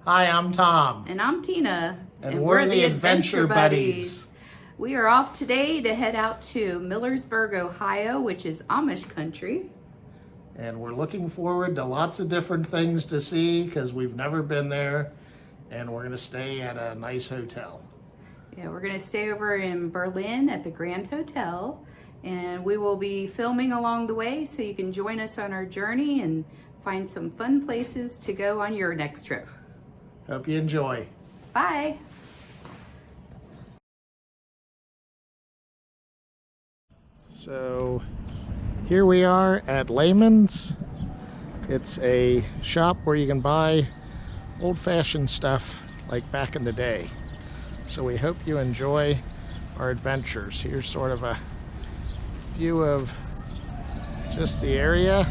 Hi, I'm Tom. And I'm Tina. And we're the Adventure Buddies. We are off today to head out to Millersburg, Ohio, which is Amish Country. And we're looking forward to lots of different things to see because we've never been there. And we're going to stay at a nice hotel. Yeah, we're going to stay over in Berlin at the Grand Hotel. And we will be filming along the way so you can join us on our journey and find some fun places to go on your next trip. Hope you enjoy. Bye. So here we are at Layman's. It's a shop where you can buy old-fashioned stuff like back in the day. So we hope you enjoy our adventures. Here's sort of a view of just the area.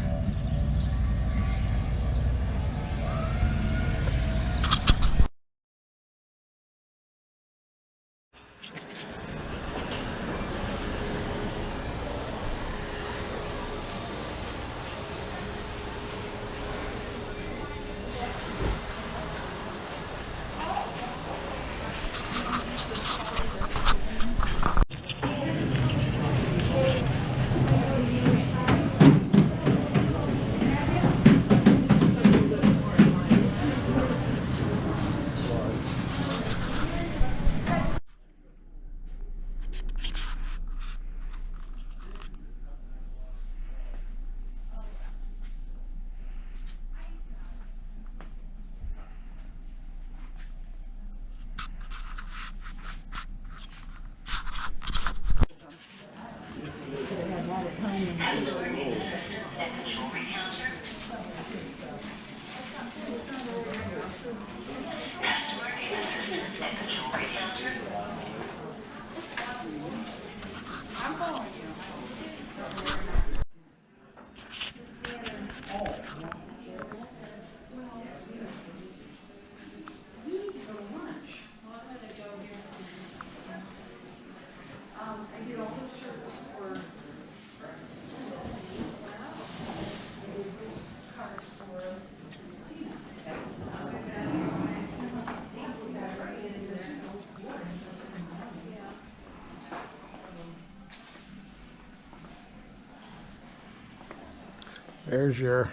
There's your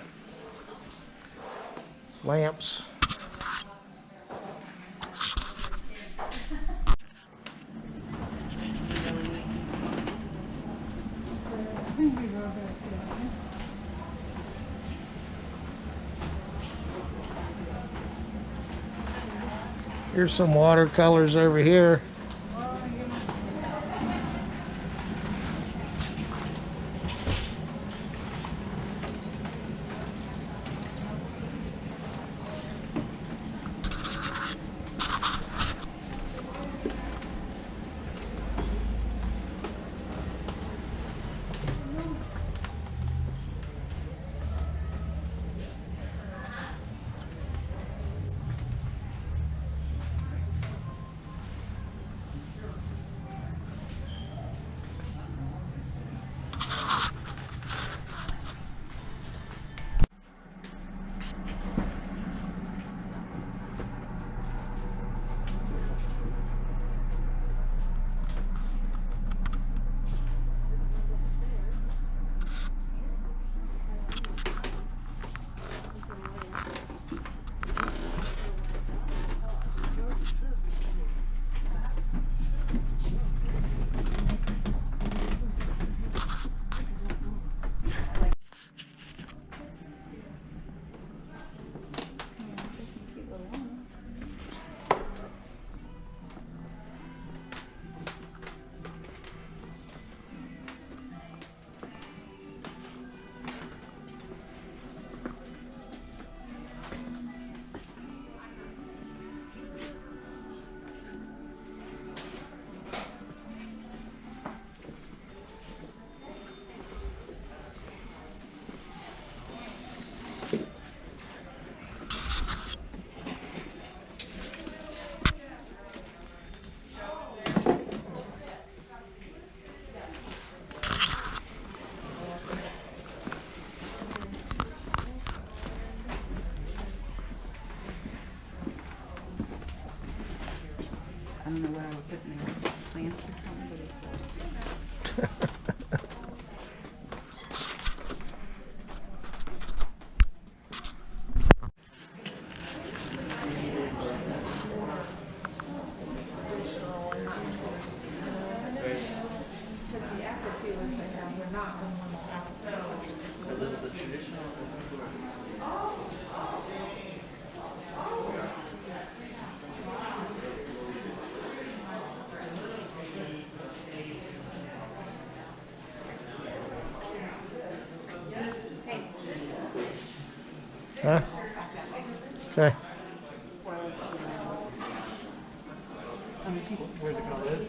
lamps. Here's some watercolors over here. I don't know what I would put in there, plants or something, but it's white. Huh? Okay. Where's it gonna live?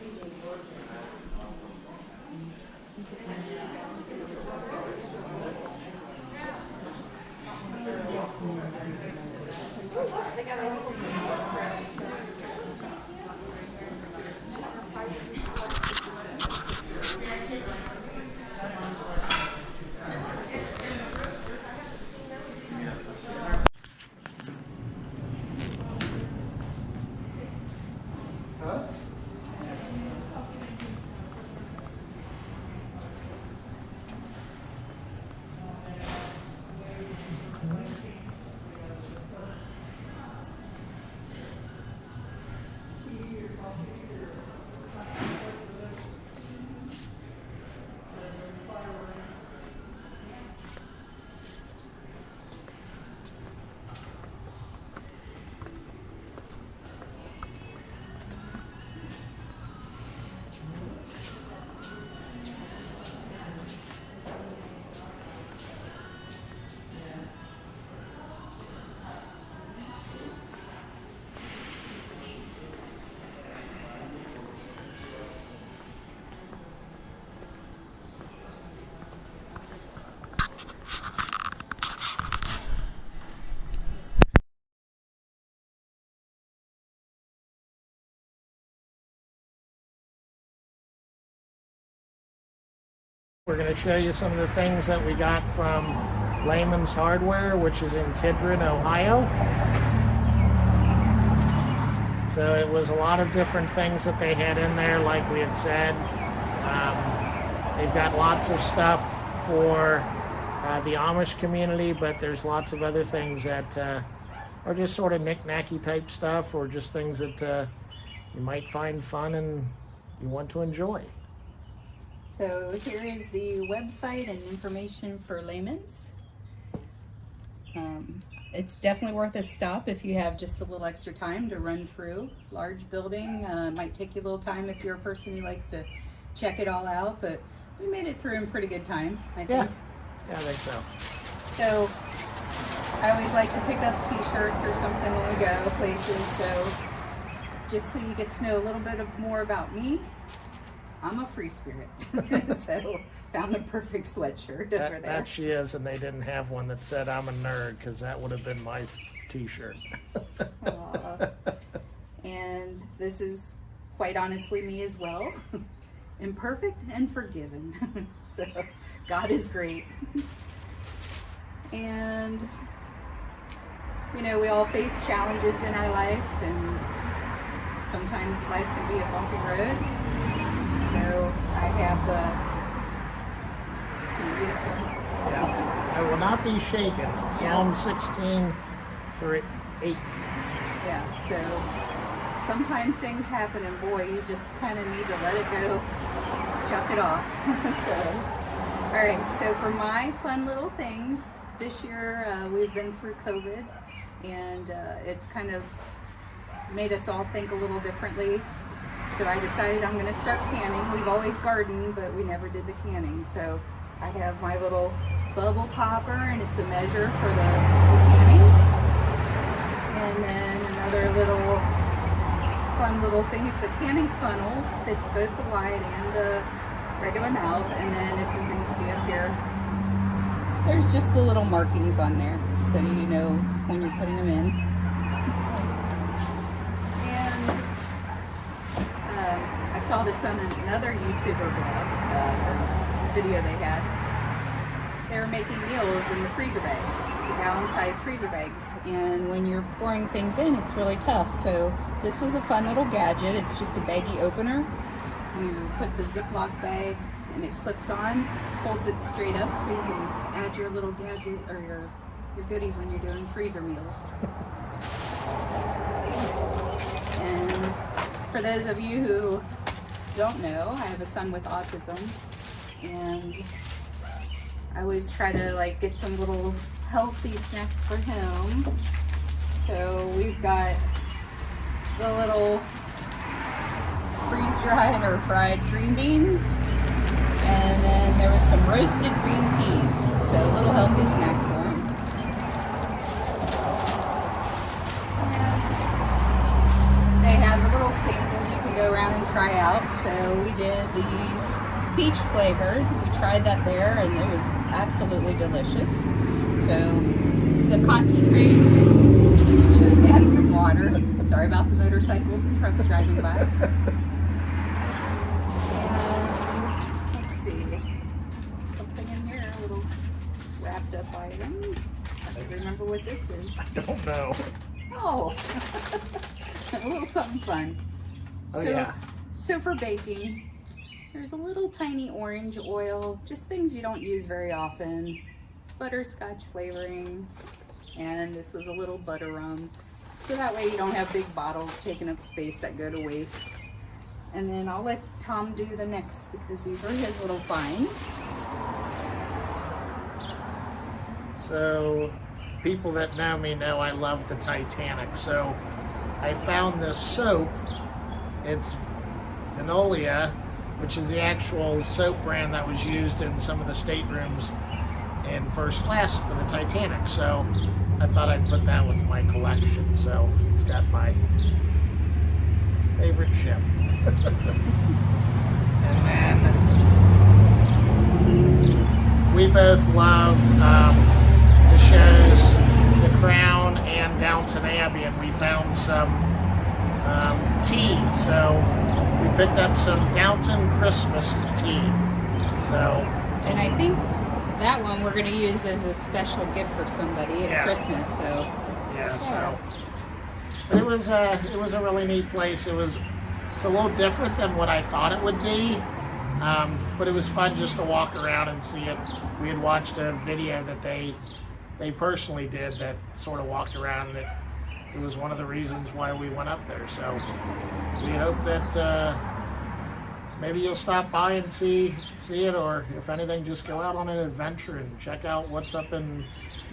We're going to show you some of the things that we got from Layman's Hardware, which is in Kidron, Ohio. So it was a lot of different things that they had in there, like we had said. They've got lots of stuff for the Amish community, but there's lots of other things that are just sort of knick-knacky type stuff, or just things that you might find fun and you want to enjoy. So here is the website and information for Layman's. It's definitely worth a stop if you have just a little extra time to run through. Large building, might take you a little time if you're a person who likes to check it all out, but we made it through in pretty good time, I think. Yeah, I think so. So I always like to pick up t-shirts or something when we go places, so just so you get to know a little bit more about me. I'm a free spirit, so found the perfect sweatshirt over there. That she is, and they didn't have one that said I'm a nerd, because that would have been my t-shirt. And this is quite honestly me as well. Imperfect and forgiven. So God is great. And you know, we all face challenges in our life, and sometimes life can be a bumpy road. So I have the, can you read it for me? Yeah. I will not be shaken. Psalm 16 through 8. Yeah, so sometimes things happen, and boy, you just kind of need to let it go, chuck it off. So, all right, so for my fun little things, this year we've been through COVID, and it's kind of made us all think a little differently. So I decided I'm going to start canning. We've always gardened, but we never did the canning. So I have my little bubble popper, and it's a measure for the canning. And then another little fun little thing. It's a canning funnel. Fits both the wide and the regular mouth. And then if you can see up here, there's just the little markings on there, so you know when you're putting them in. I saw this on another YouTuber blog, or video they had. they were making meals in the freezer bags, the gallon-sized freezer bags. And when you're pouring things in, it's really tough. So this was a fun little gadget. It's just a baggie opener. You put the Ziploc bag and it clips on, holds it straight up so you can add your little gadget or your goodies when you're doing freezer meals. And for those of you who don't know, I have a son with autism, and I always try to like get some little healthy snacks for him. So we've got the little freeze-dried or fried green beans, and then there was some roasted green peas, so a little healthy snack for him. They have little samples you can go around and try out. So we did the peach flavored. We tried that there, and it was absolutely delicious. So it's a concentrate. Just add some water. Sorry about the motorcycles and trucks driving by. Let's see. Something in here, a little wrapped up item. I have to remember what this is. I don't know. Oh, a little something fun. Oh, yeah. So for baking, there's a little tiny orange oil, just things you don't use very often, butterscotch flavoring, and this was a little butter rum. So that way you don't have big bottles taking up space that go to waste. And then I'll let Tom do the next because these are his little finds. So people that know me know I love the Titanic. So I found this soap. It's Vinolia, which is the actual soap brand that was used in some of the staterooms in first class for the Titanic. So I thought I'd put that with my collection. So it's got my favorite ship. And then we both love the shows The Crown and Downton Abbey, and we found some tea. So we picked up some Downton Christmas tea. So, and I think that one we're going to use as a special gift for somebody at Christmas. So so it was a really neat place. It's a little different than what I thought it would be, but it was fun just to walk around and see it. We had watched a video that they personally did that sort of walked around, and it was one of the reasons why we went up there. So we hope that maybe you'll stop by and see it, or if anything, just go out on an adventure and check out what's up in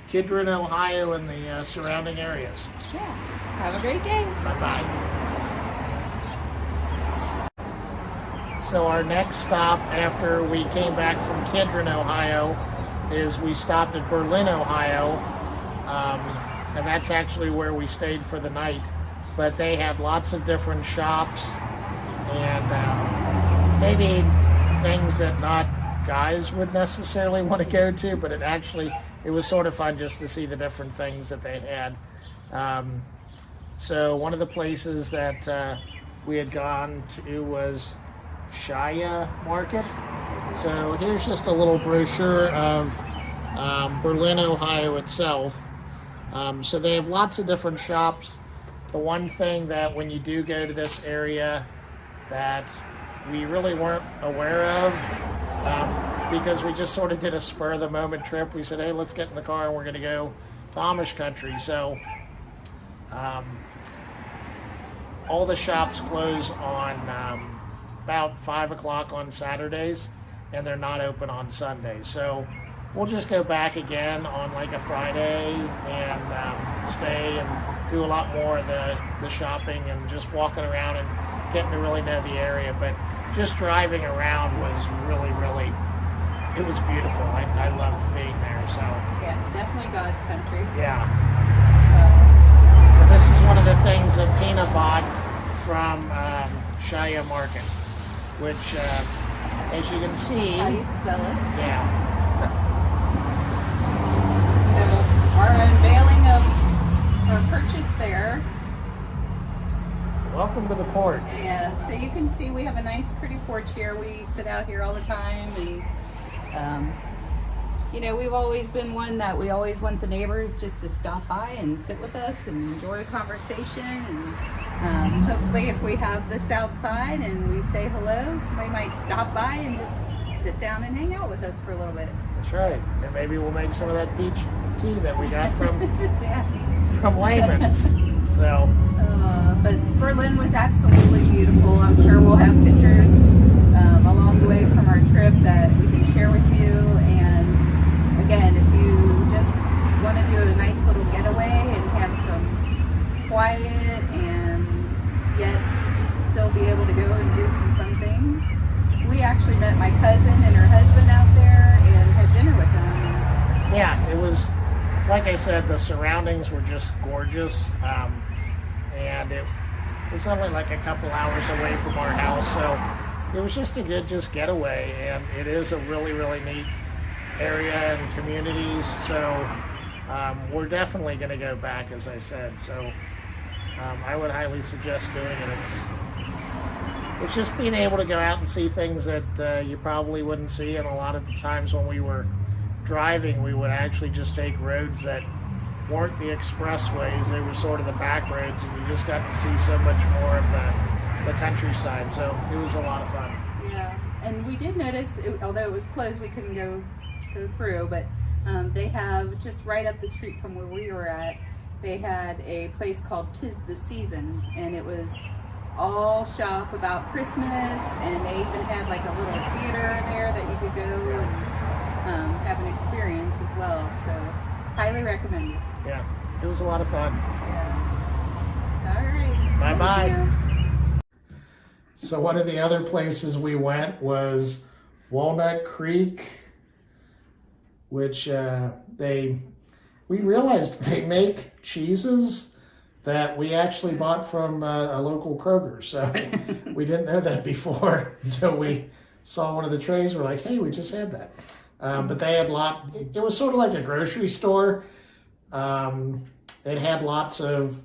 Kidron, Ohio and the surrounding areas. Yeah. Have a great day. Bye-bye. So our next stop after we came back from Kidron, Ohio, is we stopped at Berlin, Ohio, and that's actually where we stayed for the night. But they had lots of different shops and maybe things that not guys would necessarily want to go to, but it was sort of fun just to see the different things that they had. So one of the places that we had gone to was Shaya Market. So here's just a little brochure of Berlin, Ohio itself. So they have lots of different shops. The one thing that when you do go to this area that we really weren't aware of, because we just sort of did a spur of the moment trip. We said, hey, let's get in the car and we're going to go to Amish Country. So all the shops close on about 5 o'clock on Saturdays, and they're not open on Sundays. So we'll just go back again on like a Friday and stay and do a lot more of the shopping and just walking around and getting to really know the area. But just driving around was really, it was beautiful. I loved being there. So yeah, definitely God's country. Yeah. So this is one of the things that Tina bought from Shaya Market, which, as you can see, how you spell it? Yeah. So our unveiling of our purchase there. Welcome to the porch. Yeah, so you can see we have a nice pretty porch here. We sit out here all the time, and you know, we've always been one that we always want the neighbors just to stop by and sit with us and enjoy a conversation. And hopefully if we have this outside and we say hello, somebody might stop by and just sit down and hang out with us for a little bit. That's right. And maybe we'll make some of that peach tea that we got from Yeah. from Layman's. So. But Berlin was absolutely beautiful. I'm sure we'll have pictures along the way from our trip that we can share with you. And again, if you just want to do a nice little getaway and have some quiet and yet still be able to go and do some fun things, we actually met my cousin and her husband out there and had dinner with them. Yeah, it was, like I said, the surroundings were just gorgeous. And it was only like a couple hours away from our house, so it was just a good getaway. And it is a really, really neat area and communities, so we're definitely going to go back, as I said. So I would highly suggest doing it. It's just being able to go out and see things that you probably wouldn't see, and a lot of the times when we were driving, we would actually just take roads that weren't the expressways. They were sort of the back roads, and you just got to see so much more of the countryside. So it was a lot of fun. Yeah, and we did notice, although it was closed, we couldn't go through, but they have just right up the street from where we were at, they had a place called 'Tis the Season, and it was all shop about Christmas, and they even had like a little theater there that you could go and have an experience as well. So highly recommend it. Yeah, it was a lot of fun. Yeah. All right. Bye-bye. So one of the other places we went was Walnut Creek, which we realized they make cheeses that we actually bought from a local Kroger. So we didn't know that before until we saw one of the trays. We're like, hey, we just had that. But they had it was sort of like a grocery store. It had lots of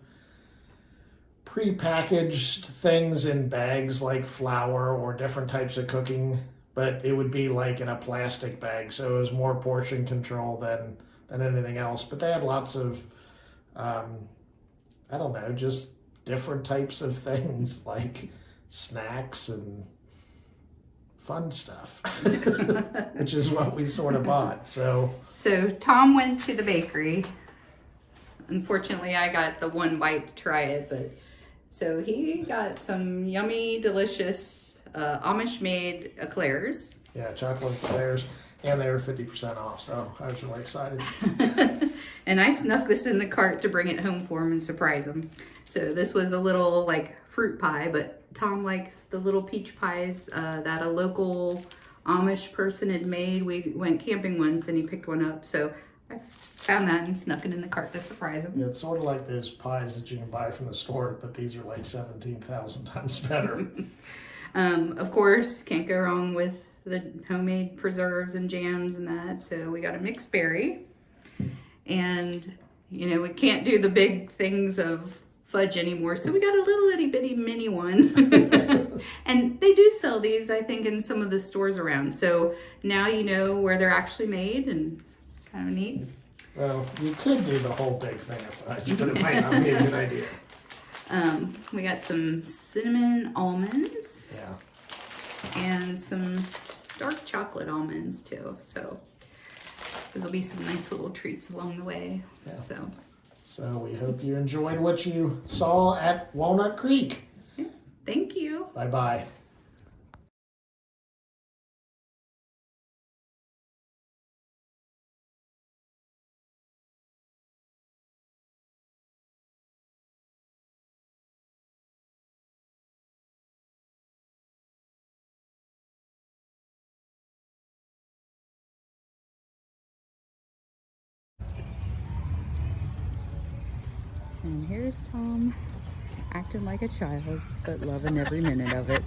prepackaged things in bags like flour or different types of cooking, but it would be like in a plastic bag, so it was more portion control than anything else. But they had lots of I don't know, just different types of things like snacks and fun stuff, which is what we sort of bought. So Tom went to the bakery. Unfortunately, I got the one bite to try it, but so he got some yummy, delicious Amish-made eclairs. Yeah, chocolate eclairs, and they were 50% off, so I was really excited. And I snuck this in the cart to bring it home for him and surprise him. So this was a little like fruit pie, but Tom likes the little peach pies that a local Amish person had made. We went camping once and he picked one up, so I found that and snuck it in the cart to surprise him. Yeah, it's sort of like those pies that you can buy from the store, but these are like 17,000 times better. Of course, can't go wrong with the homemade preserves and jams and that. So we got a mixed berry, and you know, we can't do the big things of fudge anymore, so we got a little itty bitty mini one. And they do sell these, I think, in some of the stores around, so now you know where they're actually made, and kind of neat. Well, you could do the whole big thing of fudge, but it might not be a good idea. We got some cinnamon almonds. Yeah. And some dark chocolate almonds too. So those will be some nice little treats along the way. Yeah. So we hope you enjoyed what you saw at Walnut Creek. yeah, thank you. Bye-bye. And here's Tom, acting like a child, but loving every minute of it.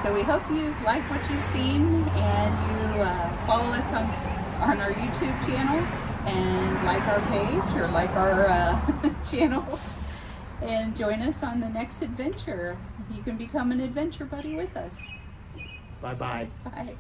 So we hope you've liked what you've seen, and you follow us on our YouTube channel, and like our page or like our channel, and join us on the next adventure. You can become an adventure buddy with us. Bye-bye. Bye.